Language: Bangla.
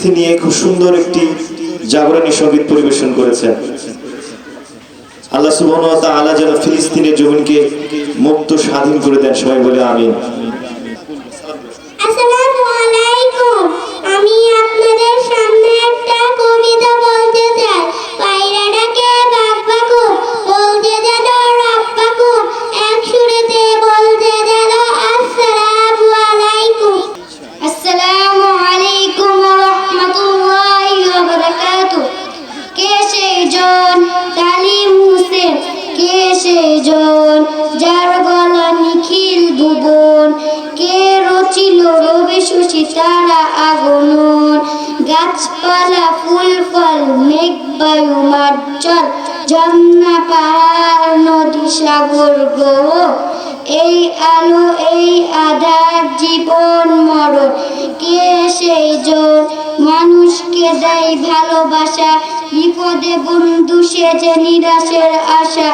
ফিলিস্তিন নিয়ে খুব সুন্দর একটি জাগরণী সঙ্গীত পরিবেশন করেছেন। আল্লাহ সুবহানাহু ওয়া তাআলা যেন ফিলিস্তিনের জমিনকে মুক্ত স্বাধীন করে দেন, সবাই বলে আমিন। আসসালামু আলাইকুম। আমি আপনাদের সামনে একটা কবিতা বলতে চাই। পায়রাটাকে বাপ্পাকু বলতে যেন রাপ্পাকু, এক সুরেতে বলতে যেন আসসালামু আলাইকুম। আসসালামু আলাইকুম ওয়া রাহমাতুল্লাহি ওয়া বারাকাতুহু। কে সেই জন তালিম হোসেন, কে সেই জন যার গলা নিখিল ভুবন, কে রচিল রবি শশী তারা আগমন, গাছপালা ফুল ফল মেঘ বায়ু মার্জল, ঝর্ণা পাহাড় নদী সাগর গ্রহ, এই আলো এই আধার জীবন মরণ, কে সেই জন মানুষকে দেয় ভালোবাসা, বিপদে বন্ধু সেজে নিরাশের আশা।